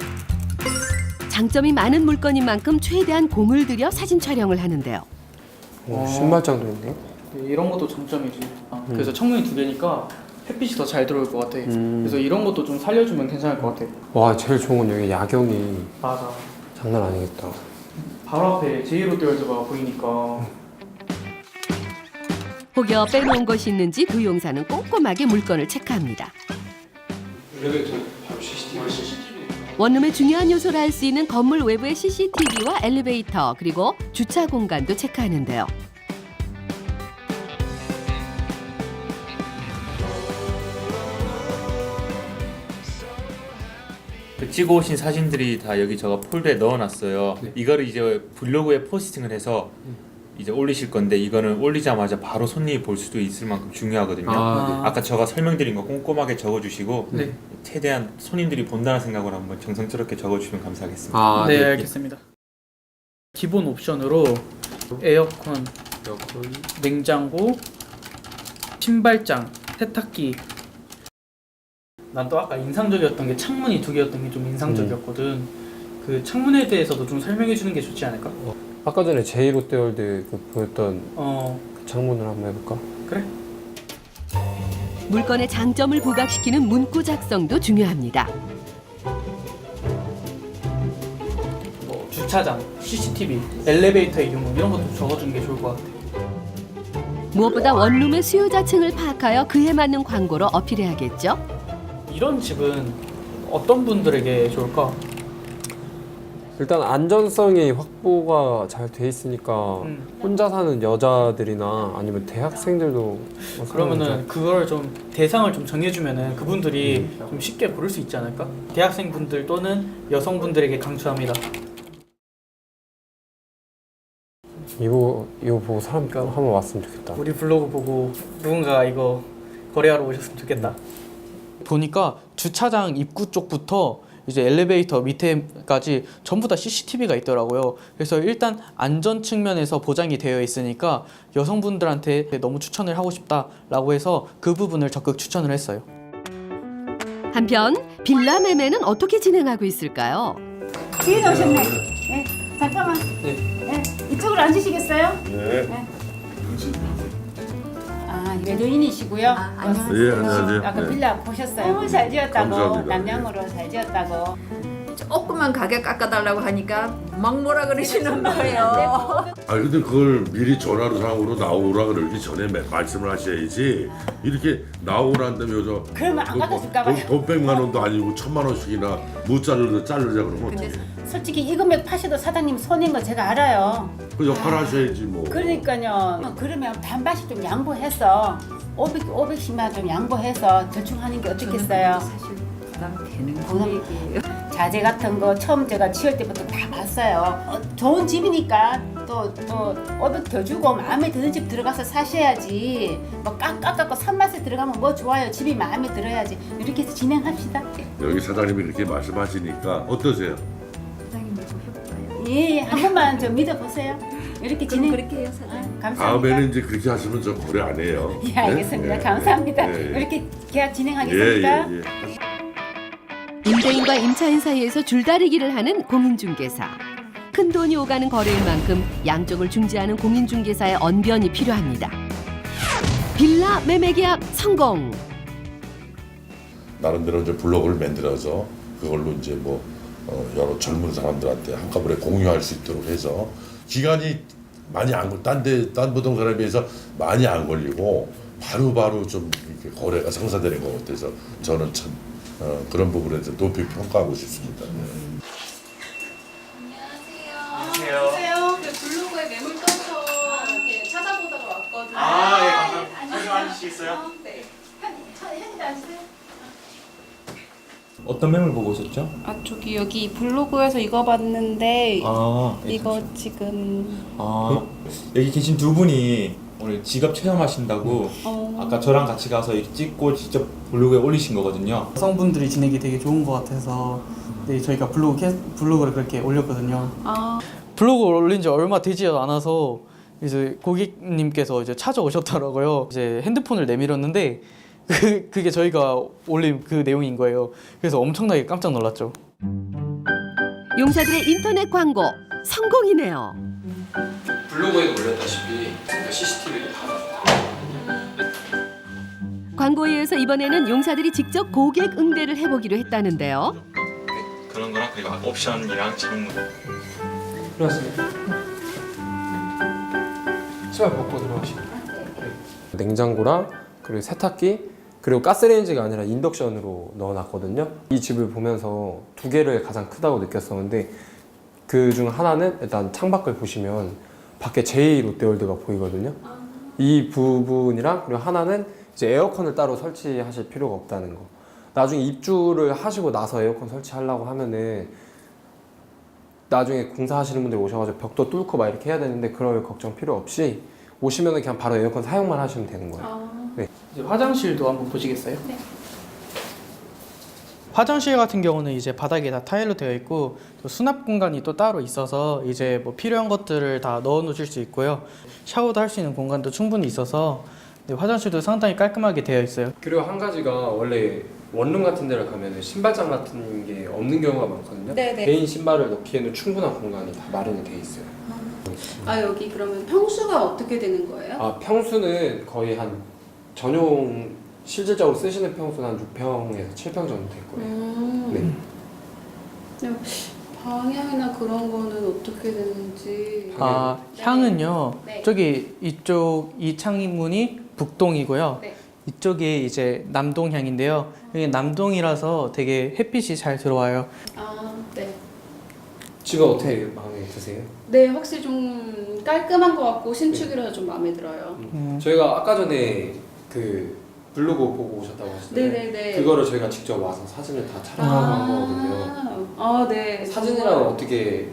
장점이 많은 물건인 만큼 최대한 공을 들여 사진 촬영을 하는데요. 신발장도 있네. 네, 이런 것도 장점이지. 그래서 창문이 2개니까 햇빛이 더 잘 들어올 것 같아. 그래서 이런 것도 좀 살려주면 괜찮을 것 같아. 와, 제일 좋은 건 여기 야경이 맞아. 장난 아니겠다. 바로 앞에 제1롯데월드가 보이니까. 혹여 빼놓은 것이 있는지 두 용사는 꼼꼼하게 물건을 체크합니다. 원룸의 중요한 요소라 할 수 있는 건물 외부의 CCTV와 엘리베이터 그리고 주차 공간도 체크하는데요. 그 찍어 오신 사진들이 다 여기 제가 폴더에 넣어놨어요. 이거를 이제 블로그에 포스팅을 해서 이제 올리실 건데 이거는 올리자마자 바로 손님이 볼 수도 있을 만큼 중요하거든요. 아까 제가 설명드린 거 꼼꼼하게 적어주시고 네. 최대한 손님들이 본다는 생각으로 한번 정성스럽게 적어주시면 감사하겠습니다. 아, 네, 알겠습니다. 기본 옵션으로 에어컨, 냉장고, 신발장, 세탁기. 난 또 아까 인상적이었던 게 창문이 2개였던 게 좀 인상적이었거든. 그 창문에 대해서도 좀 설명해 주는 게 좋지 않을까? 아까 전에 제2롯데월드 그 보였던 그 창문을 한번 해볼까? 그래. 물건의 장점을 부각시키는 문구 작성도 중요합니다. 뭐 주차장, CCTV, 엘리베이터의 경우 이런 것도 적어주는 게 좋을 것 같아요. 무엇보다 원룸의 수요자층을 파악하여 그에 맞는 광고로 어필해야겠죠. 이런 집은 어떤 분들에게 좋을까? 일단 안전성이 확보가 잘 돼 있으니까 혼자 사는 여자들이나 아니면 대학생들도 그러면은 그걸 좀 대상을 좀 정해주면은 그분들이 좀 쉽게 고를 수 있지 않을까? 대학생분들 또는 여성분들에게 강추합니다. 이거 보고 사람 한번 왔으면 좋겠다. 우리 블로그 보고 누군가 이거 거래하러 오셨으면 좋겠다. 보니까 주차장 입구 쪽부터 이제 엘리베이터 밑에까지 전부 다 CCTV가 있더라고요. 그래서 일단 안전 측면에서 보장이 되어 있으니까 여성분들한테 너무 추천을 하고 싶다라고 해서 그 부분을 적극 추천을 했어요. 한편 빌라 매매는 어떻게 진행하고 있을까요? 뒤에 오셨네. 네, 잠깐만. 네, 이쪽으로 앉으시겠어요? 네. 아, 외도인이시고요. 예, 안녕하세요. 아까 네. 빌라 보셨어요? 너무 잘 지었다고. 감사합니다. 남양으로 잘 지었다고. 조금만 가격 깎아달라고 하니까 막 뭐라 그러시는 거예요. 아 근데 그걸 미리 전화상으로 나오라 그러기 전에 말씀을 하셔야지. 이렇게 나오고 난 다음에 여자 그러면 안 깎아줄까 봐요. 돈 100만 원도 아니고 1000만 원씩이나 못 자르자 그러면 근데 어떡해. 솔직히 이 금액 파셔도 사장님 손인 거 제가 알아요. 그 역할 하셔야지 뭐. 그러니까요. 그러면 반반씩 좀 양보해서 500씩만 좀 양보해서 저축하는 게 어떻겠어요? 사실 부담되는 금액이에요. 자재 같은 거 처음 제가 지을 때부터 다 봤어요. 좋은 집이니까 또 500 더 주고 마음에 드는 집 들어가서 사셔야지. 뭐 깎고 산맛에 들어가면 뭐 좋아요. 집이 마음에 들어야지. 이렇게 해서 진행합시다. 여기 사장님이 이렇게 말씀하시니까 어떠세요? 사장님 믿고 해볼까요? 예, 한 번만 좀 믿어보세요. 이렇게 진행. 그렇게 해요, 사장님. 감사합니다. 다음에는 이제 그렇게 하시면 저 거래 안 해요. 예, 알겠습니다. 네? 감사합니다. 네, 네. 이렇게 계약 진행하겠습니다. 예. 임대인과 임차인 사이에서 줄다리기를 하는 공인중개사. 큰 돈이 오가는 거래일 만큼 양쪽을 중재하는 공인중개사의 언변이 필요합니다. 빌라 매매 계약 성공. 나름대로 이제 블로그를 만들어서 그걸로 이제 뭐 여러 젊은 사람들한테 한꺼번에 공유할 수 있도록 해서 기간이 많이 딴 부동산에 비해서 많이 안 걸리고 바로 좀 이렇게 거래가 성사되는 것 같아서 저는 참 그런 부분에서 높이 평가하고 싶습니다. 안녕하세요. 그 블로그에 매물 떠서 이렇게 찾아보다가 왔거든요. 아, 예, 감사합니다. 여기 앉으시겠어요? 네. 현이도 앉으세요. 어떤 매물 보고 오셨죠? 아, 저기 여기 블로그에서 이거 봤는데 이거 예, 지금 여기 계신 두 분이 오늘 직업 체험하신다고 아까 저랑 같이 가서 이렇게 찍고 직접 블로그에 올리신 거거든요. 여성분들이 지내기 되게 좋은 것 같아서 네, 저희가 블로그를 그렇게 올렸거든요. 블로그를 올린 지 얼마 되지 않아서 이제 고객님께서 이제 찾아오셨더라고요. 이제 핸드폰을 내밀었는데 그게 저희가 올린 그 내용인 거예요. 그래서 엄청나게 깜짝 놀랐죠. 용사들의 인터넷 광고 성공이네요. 블로그에 올렸다시피 CCTV도 다 광고에 이어서 이번에는 용사들이 직접 고객 응대를 해보기로 했다는데요. 그런 거랑 그리고 옵션이랑 질문. 그렇습니다. 신발 벗고 들어가시고. 냉장고랑 그리고 세탁기 그리고 가스레인지가 아니라 인덕션으로 넣어놨거든요. 이 집을 보면서 두 개를 가장 크다고 느꼈었는데 그 중 하나는 일단 창밖을 보시면 밖에 제2롯데월드가 보이거든요. 이 부분이랑 그리고 하나는 이제 에어컨을 따로 설치하실 필요가 없다는 거. 나중에 입주를 하시고 나서 에어컨 설치하려고 하면은 나중에 공사하시는 분들 오셔가지고 벽도 뚫고 막 이렇게 해야 되는데 그럴 걱정 필요 없이 오시면은 그냥 바로 에어컨 사용만 하시면 되는 거예요. 네. 이제 화장실도 한번 보시겠어요? 네. 화장실 같은 경우는 이제 바닥에 다 타일로 되어 있고 또 수납 공간이 또 따로 있어서 이제 뭐 필요한 것들을 다 넣어 놓으실 수 있고요. 샤워도 할 수 있는 공간도 충분히 있어서 네, 화장실도 상당히 깔끔하게 되어 있어요. 그리고 한 가지가 원래 원룸 같은 데를 가면 신발장 같은 게 없는 경우가 많거든요. 네네. 개인 신발을 넣기에는 충분한 공간이 다 마련이 돼 있어요. 아 여기 그러면 평수가 어떻게 되는 거예요? 아 평수는 거의 한 전용 실질적으로 쓰시는 평수는 한 6평에서 7평 정도 될 거예요. 네. 근데 방향이나 그런 거는 어떻게 되는지. 아, 향은요. 네. 저기 이쪽 이 창문이 북동이고요. 네. 이쪽이 이제 남동향인데요. 여기 남동이라서 되게 햇빛이 잘 들어와요. 아 네. 집은 어떻게 마음에 드세요? 네 확실히 좀 깔끔한 것 같고 신축이라서 좀 마음에 들어요. 저희가 아까 전에 그 블로그 보고 오셨다고 하시잖아요. 네네네. 그거를 저희가 직접 와서 사진을 다 촬영하고 한 거거든요. 아 네. 사진이랑 정말. 어떻게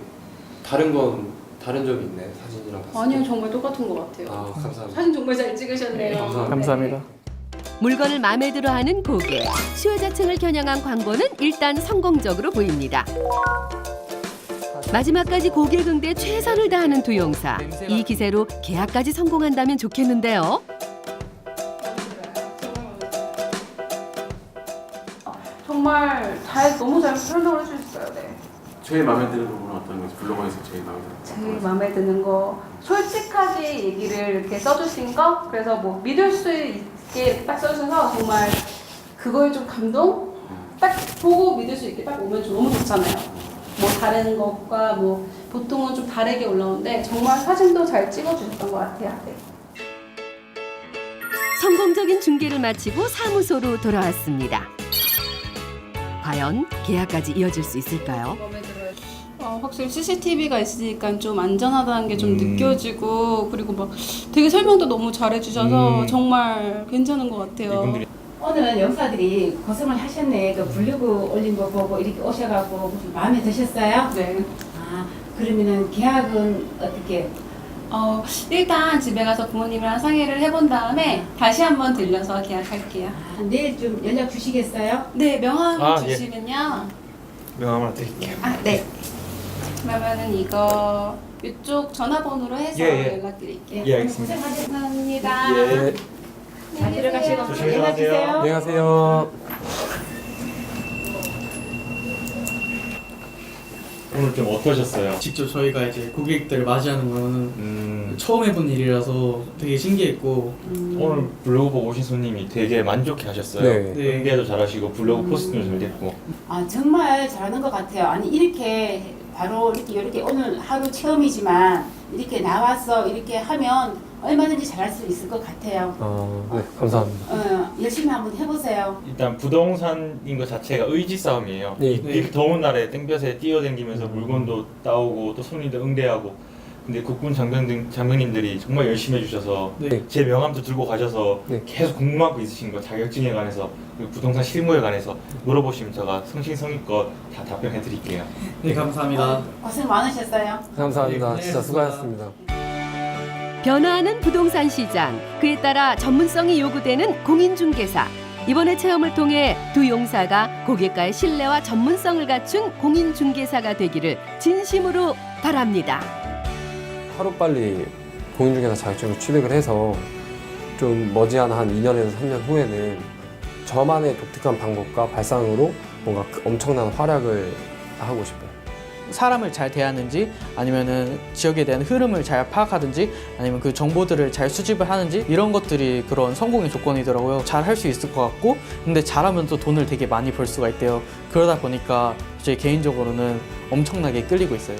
다른 점이 있나요? 사진이랑 봤을 때? 아니요 정말 똑같은 것 같아요. 아 감사합니다. 사진 정말 잘 찍으셨네요. 감사합니다. 물건을 마음에 들어하는 고객, 수요자층을 겨냥한 광고는 일단 성공적으로 보입니다. 마지막까지 고객 응대에 최선을 다하는 두 용사. 이 기세로 계약까지 성공한다면 좋겠는데요. 정말 너무 잘 설명을 해주셨어요. 네. 제일 마음에 드는 부분은 어떤 거지? 블로그에서 제일 마음에 드는 제일 마음에 드는 거 솔직하게 얘기를 이렇게 써주신 거 그래서 뭐 믿을 수 있게 이렇게 딱 써주셔서 정말 그거에 좀 감동? 딱 보고 믿을 수 있게 딱 오면 좀 너무 좋잖아요. 뭐 다른 것과 뭐 보통은 좀 다르게 올라오는데 정말 사진도 잘 찍어주셨던 것 같아요. 네. 성공적인 중개를 마치고 사무소로 돌아왔습니다. 과연 계약까지 이어질 수 있을까요? 확실히 CCTV가 있으니까 좀 안전하다는 게 좀 느껴지고 그리고 막 되게 설명도 너무 잘해주셔서 정말 괜찮은 것 같아요. 오늘은 용사들이 고생을 하셨네. 그 블로그 올린 거 보고 이렇게 오셔가지고 마음에 드셨어요? 네. 아 그러면은 계약은 어떻게? 일단 집에 가서 부모님이랑 상의를 해본 다음에 다시 한번 들려서 계약할게요. 내일 좀 연락 주시겠어요? 네, 명함 예. 주시면요. 명함 하나 드릴게요. 네. 그러면은 이거 이쪽 전화번호로 해서 연락드릴게요. 예, 알겠습니다. 감사합니다. 예. 잘 들어가시고 조심히 연락 들어가세요. 주세요. 안녕하세요. 오늘 좀 어떠셨어요? 직접 저희가 이제 고객들을 맞이하는 거는 처음 해본 일이라서 되게 신기했고 오늘 블로그 보고 오신 손님이 되게 만족해 하셨어요. 네. 응대도 잘하시고 블로그 포스팅도 잘 됐고. 아 정말 잘하는 것 같아요. 아니 이렇게 바로 이렇게 오늘 하루 처음이지만 이렇게 나와서 이렇게 하면 얼마든지 잘할 수 있을 것 같아요. 네, 감사합니다. 열심히 한번 해보세요. 일단 부동산인 것 자체가 의지 싸움이에요. 네. 이 더운 날에 땡볕에 뛰어다니면서 물건도 따오고 또 손님도 응대하고. 근데 국군 장병님들이 정말 열심히 해주셔서 네. 제 명함도 들고 가셔서 네. 계속 궁금한 거 있으신 거 자격증에 관해서 그리고 부동산 실무에 관해서 물어보시면 제가 성심성의껏 다 답변해 드릴게요. 네 감사합니다. 고생 많으셨어요. 감사합니다. 진짜 수고하셨습니다. 변화하는 부동산 시장, 그에 따라 전문성이 요구되는 공인중개사. 이번에 체험을 통해 두 용사가 고객과의 신뢰와 전문성을 갖춘 공인중개사가 되기를 진심으로 바랍니다. 하루빨리 공인중개사 자격증을 취득을 해서 좀 머지않아 한 2년에서 3년 후에는 저만의 독특한 방법과 발상으로 뭔가 엄청난 활약을 하고 싶어요. 사람을 잘 대하는지 아니면은 지역에 대한 흐름을 잘 파악하든지 아니면 그 정보들을 잘 수집을 하는지 이런 것들이 그런 성공의 조건이더라고요. 잘 할 수 있을 것 같고 근데 잘하면 또 돈을 되게 많이 벌 수가 있대요. 그러다 보니까 제 개인적으로는 엄청나게 끌리고 있어요.